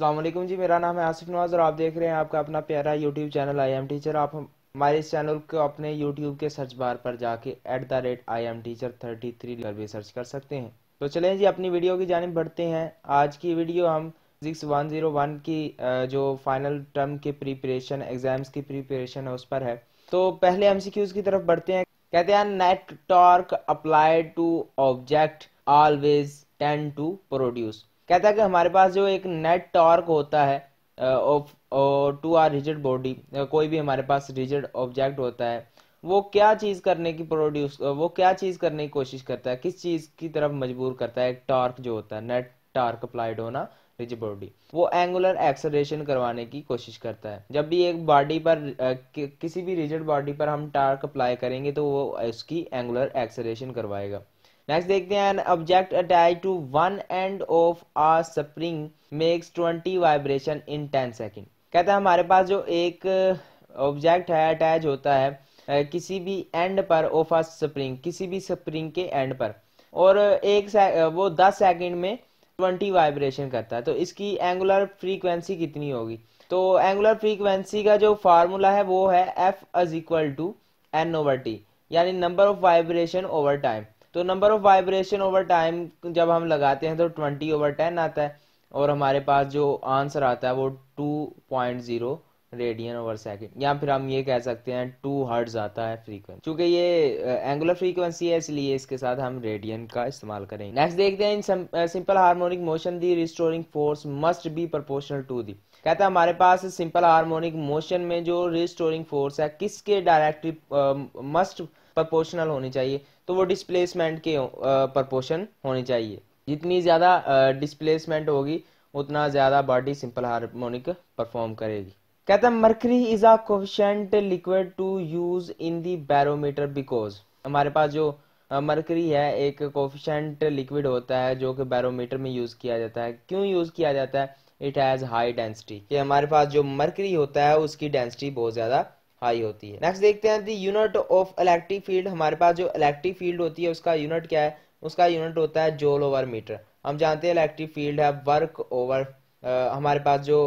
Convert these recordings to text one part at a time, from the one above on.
अस्सलाम वालेकुम जी, मेरा नाम है आसिफ नवाज और आप देख रहे हैं आपका अपना प्यारा YouTube channel I am teacher. आप हमारे इस चैनल को अपने यूट्यूब के सर्च बार पर जाके @IamTeacher33 पर भी सर्च कर सकते हैं। तो चलें जी, अपनी वीडियो की जानिब बढ़ते हैं। आज की वीडियो हम फिजिक्स 101 की जो फाइनल टर्म के प्रिपरेशन एग्जाम्स की प्रिपरेशन है उस पर है। तो पहले एमसीक्यूज की तरफ बढ़ते हैं। कहते हैं net torque applied to object always tend to produce. कहता है कि हमारे पास जो एक नेट टॉर्क होता है टू आर रिजिड बॉडी, कोई भी हमारे पास रिजिड ऑब्जेक्ट होता है, वो क्या चीज करने की वो क्या चीज करने की कोशिश करता है, किस चीज की तरफ मजबूर करता है। टॉर्क जो होता है, नेट टॉर्क अप्लाइड होना रिजिड बॉडी, वो एंगुलर एक्सेलरेशन करवाने की कोशिश करता है। जब भी एक बॉडी पर किसी भी रिजिड बॉडी पर हम टॉर्क अप्लाई करेंगे तो वो उसकी एंगुलर एक्सेलरेशन करवाएगा। नेक्स्ट देखते हैं, object attach to one end of a spring makes 20 vibration in 10 second. कहता है हमारे पास जो एक ऑब्जेक्ट है अटैच होता है किसी भी एंड पर ऑफ अ स्प्रिंग, किसी भी स्प्रिंग के एंड पर, और वो 10 सेकेंड में 20 वाइब्रेशन करता है। तो इसकी एंगुलर फ्रीक्वेंसी कितनी होगी? तो एंगुलर फ्रीक्वेंसी का जो फार्मूला है वो है F is equal to N/T, यानी number of vibration over time. तो number of vibration over time जब हम लगाते हैं तो 20/10 आता है, और हमारे पास जो आंसर आता है वो 2.0 रेडियन ओवर सेकेंड, या फिर हम ये कह सकते हैं 2 हर्ट्ज आता है फ्रीक्वेंसी। चूंकि ये एंगुलर फ्रीक्वेंसी है इसलिए इसके साथ हम रेडियन का इस्तेमाल करेंगे। नेक्स्ट देखते हैं, in simple harmonic motion the restoring force must be proportional to the. कहता है हमारे पास सिंपल हार्मोनिक मोशन में जो रिस्टोरिंग फोर्स है किसके डायरेक्टली मस्ट प्रोपोर्शनल होनी चाहिए? तो वो डिस्प्लेसमेंट के प्रोपोर्शन होनी चाहिए। जितनी ज्यादा डिस्प्लेसमेंट होगी उतना ज्यादा बॉडी सिंपल हार्मोनिक परफॉर्म करेगी। कहता है mercury is a coefficient liquid to use in the barometer because. हमारे पास जो मर्करी है एक कोफिशिएंट लिक्विड होता है जो कि बैरोमीटर में यूज किया जाता है। क्यों यूज किया जाता है? इट हैज हाई डेंसिटी, कि हमारे पास जो मर्करी होता है उसकी डेंसिटी बहुत ज्यादा हाई होती है। नेक्स्ट देखते हैं दी यूनिट ऑफ इलेक्ट्रिक फील्ड। हमारे पास जो इलेक्ट्रिक फील्ड होती है उसका यूनिट क्या है? उसका यूनिट होता है जूल ओवर मीटर। हम जानते हैं इलेक्ट्रिक फील्ड है वर्क ओवर, हमारे पास जो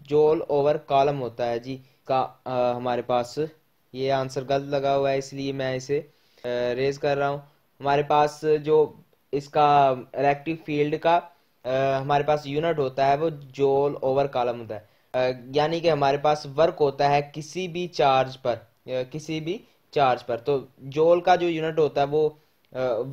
जूल ओवर कॉलम होता है जी का, हमारे पास ये आंसर गलत लगा हुआ है इसलिए मैं इसे रेज कर रहा हूँ। हमारे पास जो इसका इलेक्ट्रिक फील्ड का हमारे पास यूनिट होता है वो जूल ओवर कॉलम होता है। यानी कि हमारे पास वर्क होता है किसी भी चार्ज पर, तो जूल का जो यूनिट होता है वो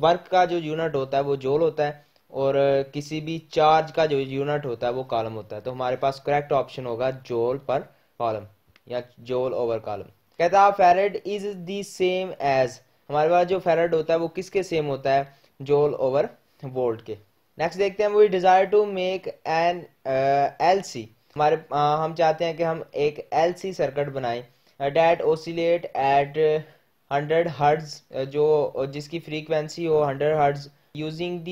वर्क का जो यूनिट होता है वो जूल होता है, और किसी भी चार्ज का जो यूनिट होता है वो कॉलम होता है। तो हमारे पास करेक्ट ऑप्शन होगा जूल पर कॉलम या जूल ओवर कॉलम। कहता है farad is the same as. हमारे पास जो फैराड होता है वो किसके सेम होता है? जूल ओवर वोल्ट के। नेक्स्ट देखते हैं, we desire to make an LC. हम चाहते हैं कि हम एक एलसी सर्किट बनाएं डेट ओसिलेट एट 100 हर्ट्ज, जो जिसकी फ्रीक्वेंसी हो 100 hertz, using the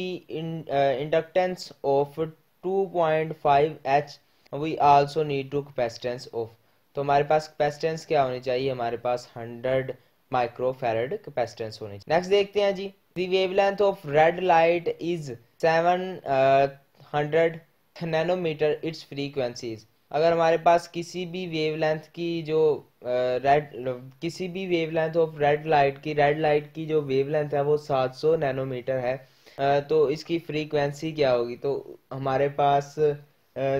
inductance of 2.5 H। We also need to capacitance of. तो हमारे पास कैपेसिटेंस क्या होनी चाहिए? हमारे पास 100 माइक्रोफैरड कैपेसिटेंस होनी चाहिए। नेक्स्ट देखते हैं जी, the wavelength of red light is 700 nanometre its frequencies. अगर हमारे पास किसी भी वेवलेंथ की जो किसी भी वेवलेंथ ऑफ रेड लाइट की जो वेवलेंथ है वो 700 नैनोमीटर है, तो इसकी फ्रीक्वेंसी क्या होगी? तो हमारे पास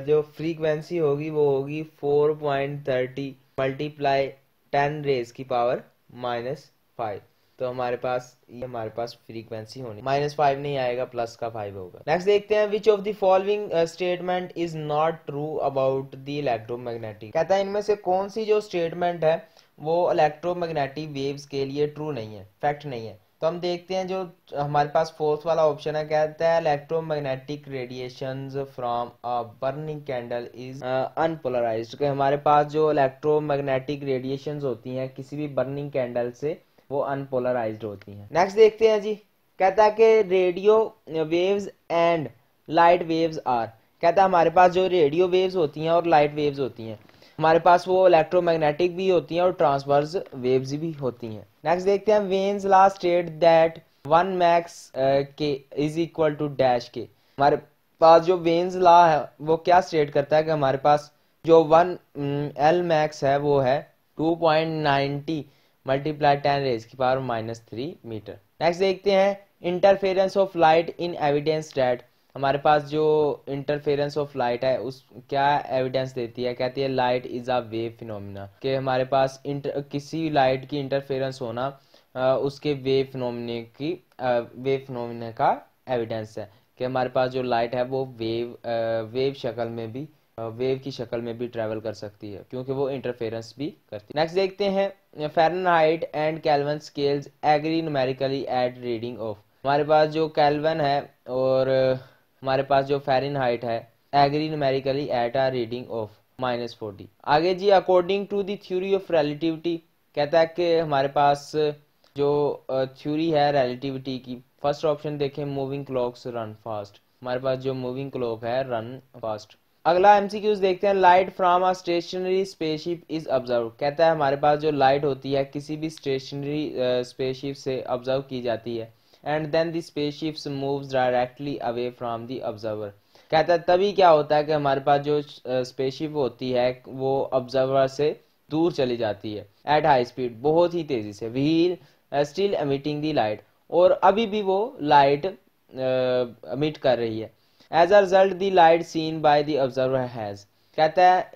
जो फ्रीक्वेंसी होगी वो होगी 4.30 मल्टीप्लाई 10 रेज की पावर -5। तो हमारे पास फ्रीक्वेंसी होनी -5 नहीं आएगा, प्लस का 5 होगा। नेक्स्ट देखते हैं, which of the following statement is not true about the electromagnetic. कहता है इनमें से कौन सी जो स्टेटमेंट है वो इलेक्ट्रोमैग्नेटिक वेव्स के लिए ट्रू नहीं है, फैक्ट नहीं है। तो हम देखते हैं जो हमारे पास फोर्थ वाला ऑप्शन है, कहता है electromagnetic radiations from a burning candle is unpolarised. हमारे पास जो इलेक्ट्रोमैग्नेटिक रेडिएशंस होती हैं किसी भी बर्निंग कैंडल से वो अनपोलराइज्ड होती हैं। नेक्स्ट देखते हैं जी, कहता है कि radio waves and light waves are. कहता है हमारे पास जो रेडियो वेव्स होती हैं और लाइट वेव्स होती हैं हमारे पास वो इलेक्ट्रोमैग्नेटिक भी होती हैं और ट्रांसवर्स वेव्स भी होती हैं। नेक्स्ट देखते हैं, veins law state that 1 max के इज इक्वल टू डैश के। हमारे पास जो वेन्स लॉ है वो क्या स्टेट करता है कि हमारे पास जो 1 एल मैक्स है वो है 2.90 मल्टीप्लाई 10⁻³ मीटर। नेक्स्ट देखते हैं interference of light in evidence that. हमारे पास जो इंटरफेरेंस ऑफ लाइट है उस क्या एविडेंस देती है, कहती है light is a wave phenomena, कि हमारे पास किसी लाइट की इंटरफेरेंस होना उसके वेव फिनोमिना का एविडेंस है कि हमारे पास जो लाइट है वो वेव शक्ल में भी वेव की शक्ल में भी ट्रेवल कर सकती है क्योंकि वो इंटरफेरेंस भी करती है। नेक्स्ट देखते हैं Fahrenheit and Kelvin scales agree numerically at reading of. हमारे पास जो केल्विन है और हमारे पास जो फ़ारेनहाइट है agree numerically at a reading of -40। आगे जी according to the theory of relativity, कहता है कि हमारे पास जो थ्योरी है रिलेटिविटी की, फर्स्ट ऑप्शन देखें मूविंग क्लॉक्स रन फास्ट। हमारे पास जो मूविंग क्लॉक है रन फास्ट। अगला एमसीक्यूज देखते हैं light from a stationary spaceship is observe. कहता है हमारे पास जो लाइट होती है किसी भी स्टेशनरी स्पेसशिप से ऑब्जर्व की जाती है and then the spaceships moves directly away from the observer. कहता है तभी क्या होता है कि हमारे पास जो स्पेसशिप होती है वो ऑब्जर्वर से दूर चली जाती है एट हाई स्पीड, बहुत ही तेजी से, while still emitting the light, और अभी भी वो लाइट एमिट कर रही है। As a result the light seen by the observer has. कहता है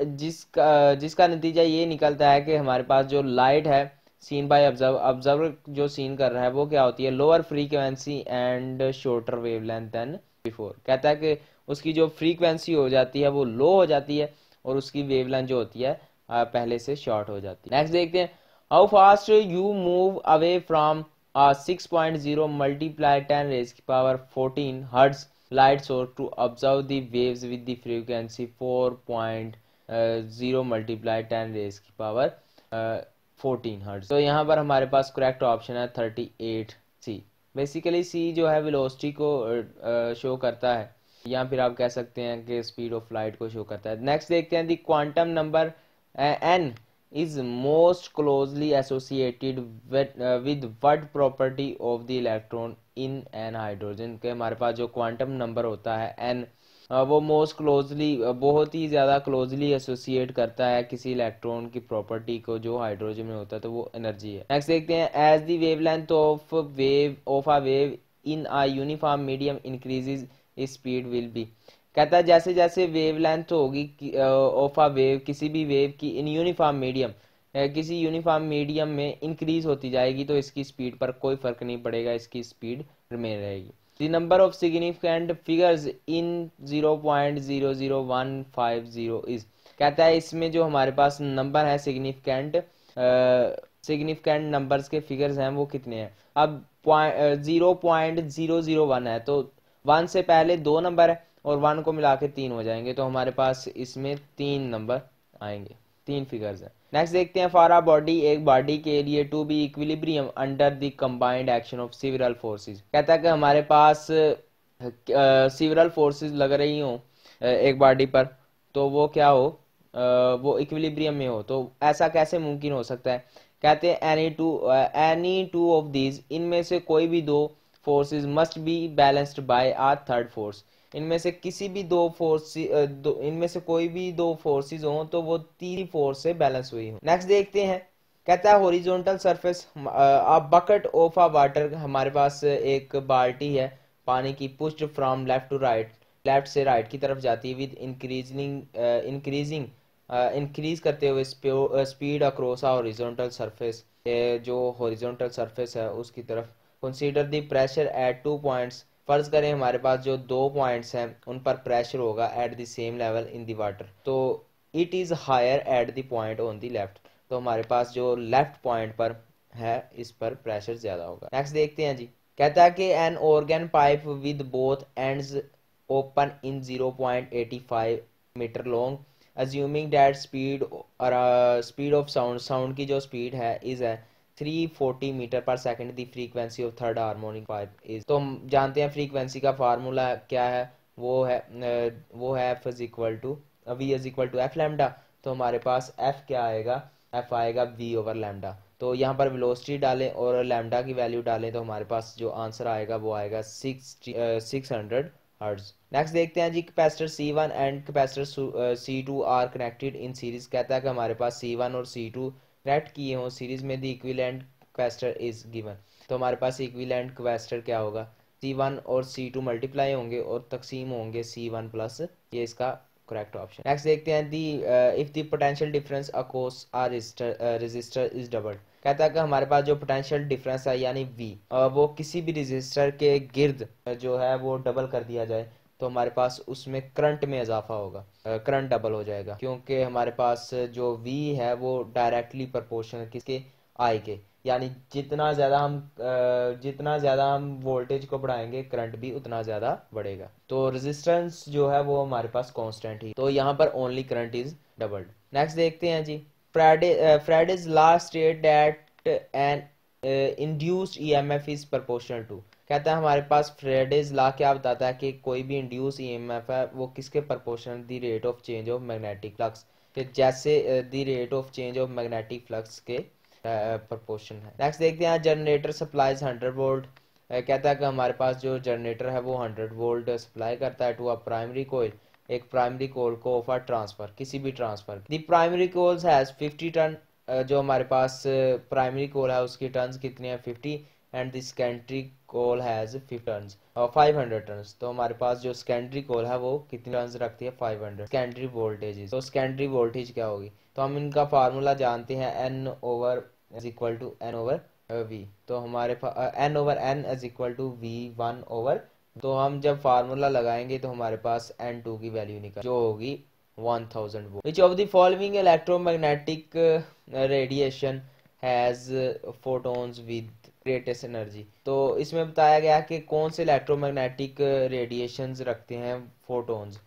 जिसका नतीजा ये निकलता है कि हमारे पास जो लाइट है सीन बाय ऑब्जर्वर जो सीन कर रहा है वो क्या होती है, lower frequency and shorter wavelength than before. कहता है कि उसकी जो फ्रीक्वेंसी हो जाती है वो लो हो जाती है और उसकी वेवलेंथ जो होती है पहले से शॉर्ट हो जाती है। नेक्स्ट देखते हैं how fast you move away from 6.0 multiply 10⁻14 hertz light source to observe the waves with the frequency 4.0 multiply 10⁻14 hertz. तो यहाँ पर हमारे पास करेक्ट ऑप्शन है 38C। बेसिकली सी जो है वेलोसिटी को शो करता है या फिर आप कह सकते हैं कि स्पीड ऑफ लाइट को शो करता है। नेक्स्ट देखते हैं the quantum number n is most closely associated with what property of the electron in an hydrogen। के हमारे पास जो क्वांटम नंबर होता है n वो मोस्ट क्लोजली बहुत ही ज़्यादा क्लोजली एसोसिएट करता है किसी इलेक्ट्रॉन की प्रॉपर्टी को जो हाइड्रोजन में होता है, तो वो एनर्जी है। नेक्स्ट देखते हैं as the wavelength of a wave in a uniform medium increases speed will be. कहता है जैसे जैसे वेवलेंथ होगी ऑफ अ वेव, किसी भी वेव की इन यूनिफॉर्म मीडियम किसी यूनिफॉर्म मीडियम में इंक्रीज होती जाएगी तो इसकी स्पीड पर कोई फर्क नहीं पड़ेगा, इसकी स्पीड रिमेन रहेगी। The number of significant figures in 0.00150 is. कहता है इसमें जो हमारे पास नंबर है सिग्निफिकेंट नंबर्स के फिगर्स हैं वो कितने हैं। अब 0.001 है तो 1 से पहले 2 नंबर है और 1 को मिला के 3 हो जाएंगे, तो हमारे पास इसमें 3 नंबर आएंगे, 3 फिगर्स हैं। नेक्स्ट देखते हैं फॉर अ बॉडी, एक बॉडी के लिए to be equilibrium under the combined action of several forces. कहता है कि हमारे पास सिवरल फोर्सेस लग रही हो एक बॉडी पर तो वो क्या हो, वो इक्विलिब्रियम में हो। तो ऐसा कैसे मुमकिन हो सकता है। कहते हैं एनी टू ऑफ दीज, इनमें से कोई भी दो forces must be balanced bye a third force. इनमें से किसी भी इनमें से कोई भी दो फोर्सेस हो तो वो तीसरी फोर्स से बैलेंस हुई हो। नेक्स्ट देखते हैं, कहता है horizontal surface a bucket of a water. हमारे पास एक बाल्टी है पानी की, pushed from left to right, left से राइट की तरफ जाती है विद इंक्रीज करते हुए speed across a horizontal surface, जो हॉरिजॉन्टल सरफेस है उसकी तरफ। Consider the pressure at 2 points. फर्ज करें हमारे पास जो 2 पॉइंट्स हैं उन पर प्रेशर होगा at the same level in the water, तो it is higher at the point on the left. तो हमारे पास जो लेफ्ट पॉइंट पर है इस पर प्रेशर ज्यादा होगा। नेक्स्ट देखते हैं जी, कहता है कि an organ pipe with both ends open in 0.85 metre long assuming that speed of sound की जो स्पीड है इज है 340 मीटर पर second, the frequency of third harmonic pipe is. तो हम जानते हैं फ्रीक्वेंसी का फार्मूला क्या है, वो है F is equal to V is equal to F lambda. तो हमारे पास एफ क्या आएगा, एफ आएगा वी ओवर लैम्डा। तो यहाँ पर वेलोसिटी डालें और लैम्डा की वैल्यू डालें तो हमारे पास जो आंसर आएगा वो आएगा 600 हर्ट्ज। नेक्स्ट देखते हैं जी, capacitor C1 and capacitor C2 are connected in series. कहता है कि हमारे पास C1 और C2 कनेक्ट किए हों सीरीज में, the equivalent capacitor is given. तो हमारे पास इक्विवेलेंट कैपेसिटर क्या होगा, C1 और C2 मल्टीप्लाई होंगे और तकसीम होंगे C1 प्लस, ये इसका करेक्ट ऑप्शन। नेक्स्ट देखते हैं the if the potential difference across a resistor is doubled. कहता है कि हमारे पास जो पोटेंशियल डिफरेंस है यानी V, वो किसी भी रेजिस्टर के गिर्द जो है वो डबल कर दिया जाए तो हमारे पास उसमें करंट में इजाफा होगा, करंट डबल हो जाएगा, क्योंकि हमारे पास जो V है वो डायरेक्टली प्रोपोर्शनल किसके, I के, यानी जितना ज़्यादा हम वोल्टेज को बढ़ाएंगे करंट भी उतना ज़्यादा बढ़ेगा। तो रेजिस्टेंस जो है वो हमारे पास कांस्टेंट ही, तो यहाँ पर only current is doubled. Next देखते हैं जी, Faraday's law state that an induced EMF is proportional to. कहता है हमारे पास फ्राइडेज लॉ क्या बताता है कि कोई भी इंड्यूस ईएमएफ है वो किसके proportional, the rate of change of magnetic flux, कि जैसे the rate of change of magnetic flux के प्रोपोर्शन है। नेक्स्ट देखते हैं, जनरेटर सप्लाईज 100 वोल्ट। कहता है कि हमारे पास जो जनरेटर है वो 100 वोल्ट सप्लाई करता है टू अ प्राइमरी कोयल, एक प्राइमरी कोयल को फॉर ट्रांसफर, किसी भी transfer. The primary coils has 50 ton, जो हमारे पास प्राइमरी कोल है उसकी टन्स कितनी है 50, and the secondary coil has 50 tons और 500 टन्स। तो हमारे पास जो सेकेंडरी कोल है वो कितनी टन्स रखती है 500। सेकेंडरी वोल्टेज, तो सेकेंडरी वोल्टेज क्या होगी, तो हम इनका फार्मूला जानते हैं, N over is equal to N over V। तो हमारे पास N over N is equal to V1 over, तो हम जब फार्मूला लगाएंगे तो हमारे पास N2 की वैल्यू निकल जो होगी 1000 volt. Which of the following electromagnetic radiation has photons with greatest energy. तो इसमें बताया गया कि कौन से इलेक्ट्रोमैग्नेटिक रेडिएशंस रखते हैं फोटोन्स,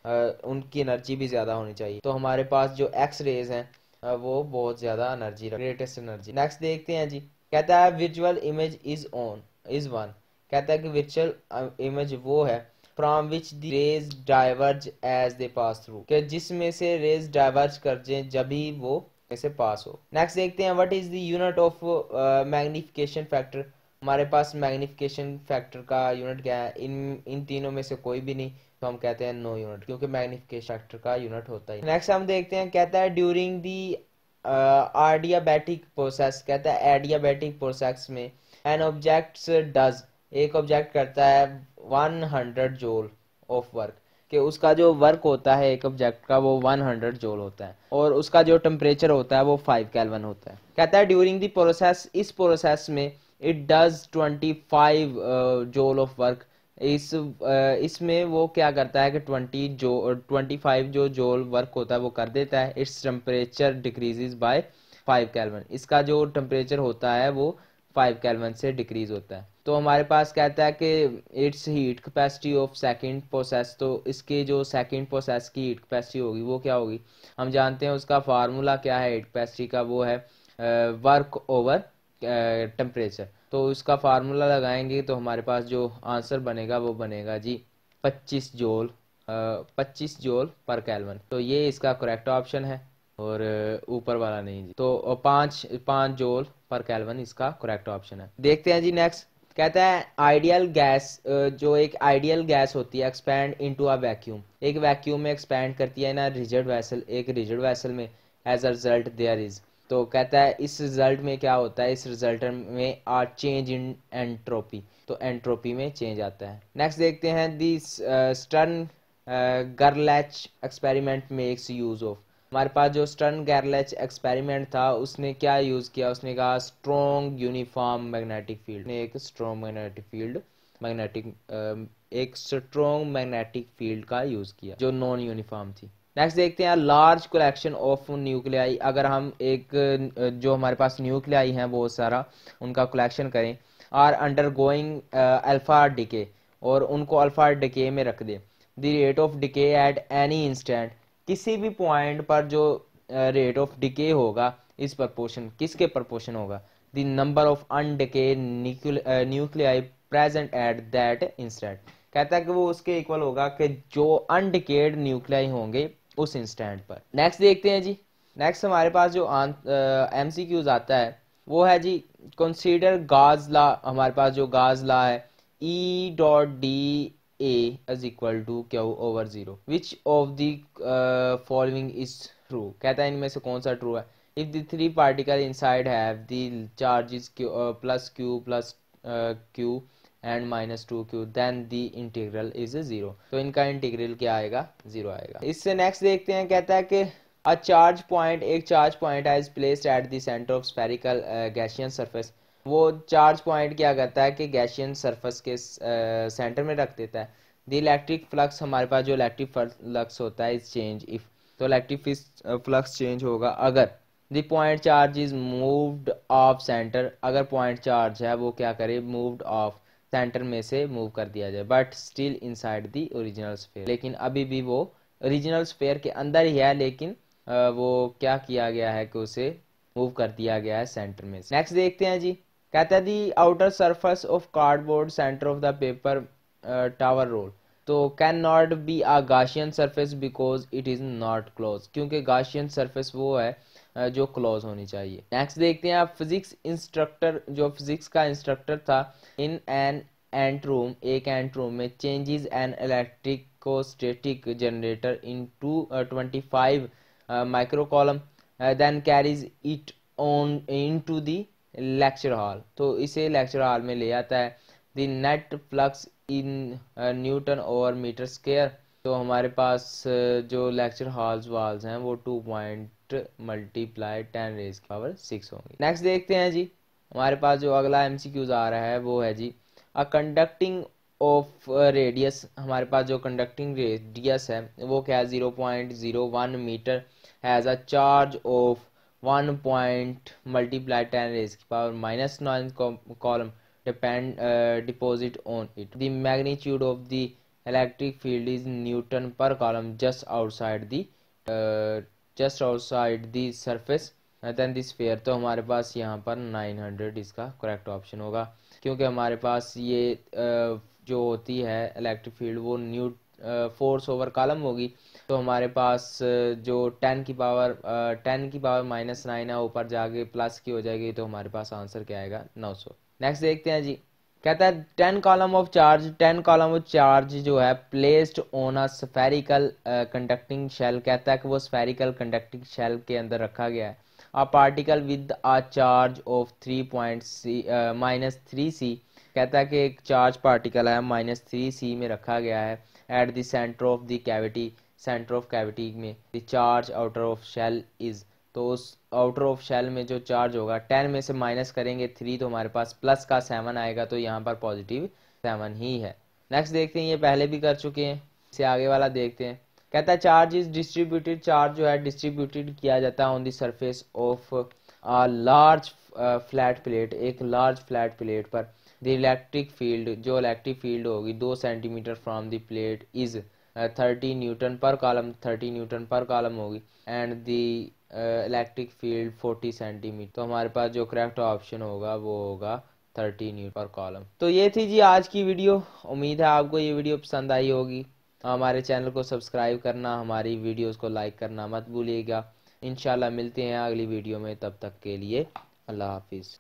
उनकी एनर्जी भी ज्यादा होनी चाहिए। तो हमारे पास जो एक्स रेज हैं वो बहुत ज्यादा एनर्जी, ग्रेटेस्ट एनर्जी। नेक्स्ट देखते हैं जी, कहता है विजुअल इमेज इज वन। कहता है कि विजुअल इमेज वो है from which the rays diverge as they pass through, कि जिसमें से रेज डाइवर्ज कर जाए जब भी वो से पास हो। नेक्स्ट देखते हैं, what is the unit of magnification factor. हमारे पास मैग्निफिकेशन फैक्टर का यूनिट क्या है, इन तीनों में से कोई भी नहीं, तो हम कहते हैं नो यूनिट, क्योंकि मैग्निफिकेशन फैक्टर का यूनिट होता है। नेक्स्ट हम देखते हैं, कहता है ड्यूरिंग दी एडियाबैटिक प्रोसेस। कहता है एडियाबैटिक प्रोसेस में एन ऑब्जेक्ट डज, एक ऑब्जेक्ट करता है 100 जूल ऑफ वर्क, कि उसका जो वर्क होता है एक ऑब्जेक्ट का वो 100 जूल होता है, और उसका जो टेम्परेचर होता है वो 5 केल्विन होता है। कहता है ड्यूरिंग द प्रोसेस, इस प्रोसेस में it does 25 joule of work. इसमें वो क्या करता है कि 25 जो जूल वर्क होता है वो कर देता है। Its temperature decreases bye 5 kelvin, इसका जो टेम्परेचर होता है वो 5 केल्विन से डिक्रीज होता है। तो हमारे पास कहता है कि it's heat capacity of second process, तो इसके जो सेकंड प्रोसेस की हीट कैपेसिटी होगी वो क्या होगी, हम जानते हैं उसका फार्मूला क्या है हीट कैपेसिटी का, वो है वर्क ओवर टेम्परेचर। तो इसका फार्मूला लगाएंगे तो हमारे पास जो आंसर बनेगा वो बनेगा जी 25 जूल पर केल्विन। तो ये इसका करेक्ट ऑप्शन है और ऊपर वाला नहीं जी। तो 5 जूल पर केल्विन इसका करेक्ट ऑप्शन है। देखते हैं जी नेक्स्ट, कहता है आइडियल गैस, जो एक आइडियल गैस होती है एक्सपैंड इनटू अ वैक्यूम, एक वैक्यूम में एक्सपैंड करती है ना रिजिड वेसल, एक रिजिड वेसल में, as a result there is. तो कहता है इस रिजल्ट में क्या होता है, इस रिजल्ट में आ चेंज इन एंट्रोपी, तो एंट्रोपी में चेंज आता है। नेक्स्ट देखते हैं this Stern Gerlach experiment makes use of. हमारे पास जो स्टर्न गैरलैच एक्सपेरिमेंट था उसने क्या यूज किया, उसने कहा स्ट्रॉन्ग यूनिफॉर्म मैग्नेटिक फील्ड, ने एक स्ट्रॉन्ग मैग्नेटिक फील्ड का यूज किया जो नॉन यूनिफॉर्म थी। नेक्स्ट देखते हैं लार्ज कलेक्शन ऑफ न्यूक्लियाई। अगर हम एक जो हमारे पास न्यूक्लियाई हैं बहुत सारा, उनका कलेक्शन करें, are undergoing alpha decay, और उनको अल्फा डिके में रख दे, the rate of decay at any instant, किसी भी पॉइंट पर जो रेट ऑफ डिके होगा इस प्रपोर्शन, किसके प्रपोर्शन होगा, the number of undecayed nuclei present at that instant. कहता है कि वो उसके इक्वल होगा कि जो अनडिकेड न्यूक्लियाई होंगे उस इंस्टेंट पर। नेक्स्ट देखते हैं जी, नेक्स्ट हमारे पास जो MCQs आता है वो है जी कंसीडर गाज लॉ। हमारे पास जो गाज लॉ है E.D A is equal to Q over 0. Which of the following is true? कहता है इनमें से कौन सा ट्रू है? If the three particles inside have the charges plus Q plus Q and minus 2Q, then the integral is 0. तो इनका integral क्या आएगा? 0 आएगा. इससे नेक्स्ट देखते हैं. कहता है कि a charge point, एक charge point is placed at the center of spherical Gaussian surface. वो चार्ज पॉइंट क्या करता है कि गैशियन सरफेस के सेंटर में रख देता है. द इलेक्ट्रिक फ्लक्स, हमारे पास जो इलेक्ट्रिक फ्लक्स होता है इज चेंज इफ, तो इलेक्ट्रिक फ्लक्स चेंज होगा अगर the point charge is moved of centre, अगर पॉइंट चार्ज है वो क्या करे, मूव्ड ऑफ सेंटर में से मूव कर दिया जाए, but still inside the original sphere, लेकिन अभी भी वो ओरिजिनल स्फीयर के अंदर ही है, लेकिन वो क्या किया गया है कि उसे मूव कर दिया गया है सेंटर में से. नेक्स्ट देखते हैं जी. कहता है the outer surface of cardboard centre of the paper towel roll, तो can not be a Gaussian surface because it is not close, क्योंकि गाशियन सरफेस वो है जो क्लोज होनी चाहिए. नेक्स्ट देखते हैं आप. फिजिक्स इंस्ट्रक्टर, जो फिजिक्स का इंस्ट्रक्टर था, इन एन एंट रूम, एक एंट रूम में, changes an electrostatic generator in 25 micro coulomb, then carries it on into the lecture hall, तो इसे लेक्चर हॉल में ले आता है. The net flux in newton over metre square, तो हमारे पास जो लेक्चर हॉल्स वाल्स हैं वो 2 पॉइंट मल्टीप्लाई 10 रेज की पावर 6 होंगी. नेक्स्ट देखते हैं जी. हमारे पास जो अगला एमसीक्यूज आ रहा है वो है जी. अ कंडक्टिंग ऑफ रेडियस, हमारे पास जो कंडक्टिंग रेडियस है वो क्या है, 0.01 metre, has a charge of 1 point multiply 10 raised to power minus 9 column deposit on it. The magnitude of the electric field is Newton per column just outside the surface then the sphere. तो हमारे पास यहाँ पर 900 इसका correct option होगा, क्योंकि हमारे पास ये जो होती है इलेक्ट्रिक फील्ड वो फोर्स ओवर कॉलम होगी, तो हमारे पास जो 10 की पावर -9 है, ऊपर जाके प्लस की हो जाएगी, तो हमारे पास आंसर क्या आएगा, 900. नेक्स्ट देखते हैं जी. कहता है 10 कॉलम ऑफ चार्ज जो है placed on a spherical conducting shell, कहता है कि वो स्फेरिकल कंडक्टिंग शेल के अंदर रखा गया है. A particle with a charge of -3c, कहता है कि एक चार्ज पार्टिकल है -3c में रखा गया है at the centre of the cavity, centre of cavity में. The charge outer of shell is, तो उस आउटर ऑफ शेल में जो चार्ज होगा, 10 में से माइनस करेंगे 3, तो हमारे पास प्लस का 7 आएगा, तो यहाँ पर पॉजिटिव 7 ही है. नेक्स्ट देखते हैं, ये पहले भी कर चुके हैं, इससे आगे वाला देखते हैं. कहता है चार्ज इज डिस्ट्रीब्यूटेड, चार्ज जो है डिस्ट्रीब्यूटेड किया जाता है on the surface of a large flat plate, एक लार्ज फ्लैट प्लेट पर. द इलेक्ट्रिक फील्ड, जो इलेक्ट्रिक फील्ड होगी 2 centimetre from the plate is 30 Newton पर कॉलम, 30 न्यूटन पर कॉलम होगी, and the electric field 40 centimetre, तो हमारे पास जो करेक्ट ऑप्शन होगा वो होगा 30 न्यूटन पर कॉलम. तो ये थी जी आज की वीडियो. उम्मीद है आपको ये वीडियो पसंद आई होगी. हमारे चैनल को सब्सक्राइब करना, हमारी वीडियोस को लाइक करना मत भूलिएगा. इंशाल्लाह मिलते हैं अगली वीडियो में, तब तक के लिए अल्लाह हाफिज़.